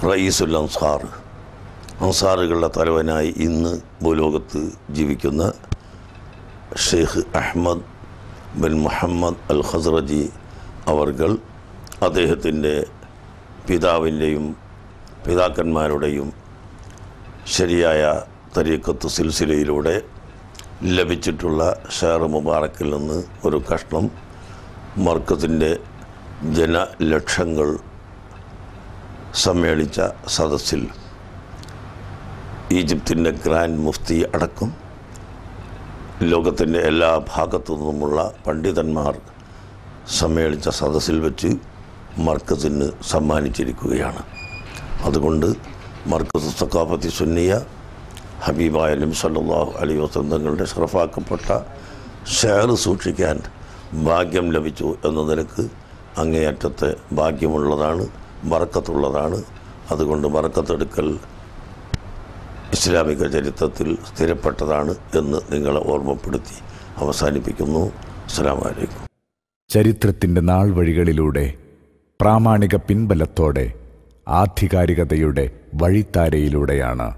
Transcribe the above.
റയീസുൽ അൻസാർ, അൻസാറുകളുടെ തലവനായി ഇന്ന് ഭൂലോകത്ത് ജീവിക്കുന്ന ഷെയ്ഖ് അഹ്മദ് ബിൻ മുഹമ്മദ് അൽ ഖസ്റജി അവർകൾ അദ്ദേഹത്തിൻ്റെ പിതാവിൻ്റെയും പിതാക്കന്മാരുടെയും ശരിയായ തരീഖത്ത് സിൽസിലയിലൂടെ ലഭിച്ചിട്ടുള്ള ഷെയർ മുബാറക്കിൽ നിന്ന് ഒരു കഷ്ണം മർക്കസിൻ്റെ ജനലക്ഷങ്ങൾ സമ്മേളിച്ച സദസ്സിൽ ഈജിപ്തിൻ്റെ ഗ്രാൻഡ് മുഫ്തി അടക്കം ലോകത്തിൻ്റെ എല്ലാ ഭാഗത്തു നിന്നുമുള്ള പണ്ഡിതന്മാർ സമ്മേളിച്ച സദസ്സിൽ വെച്ച് മർക്കസിന് സമ്മാനിച്ചിരിക്കുകയാണ്. അതുകൊണ്ട് മർക്കസ് സഖാഫത്തി സുന്നിയ ഹബീബായ നബി സല്ലല്ലാഹു അലൈഹി വസല്ലം തങ്ങളുടെ ഷറഫാക്കപ്പെട്ട ഷെയർ സൂക്ഷിക്കാൻ ഭാഗ്യം ലഭിച്ചു എന്ന നിലക്ക് അങ്ങേയറ്റത്തെ ഭാഗ്യമുള്ളതാണ്, ബറക്കത്തുള്ളതാണ്. അതുകൊണ്ട് ബറക്കത്തെടുക്കൽ ഇസ്ലാമിക ചരിത്രത്തിൽ സ്ഥിരപ്പെട്ടതാണ് എന്ന് നിങ്ങളെ ഓർമ്മപ്പെടുത്തി അവസാനിപ്പിക്കുന്നു. അസ്സലാമു അലൈക്കും. ചരിത്രത്തിൻ്റെ നാൾ വഴികളിലൂടെ പ്രാമാണിക പിൻബലത്തോടെ ആധികാരികതയുടെ വഴിത്താരയിലൂടെയാണ്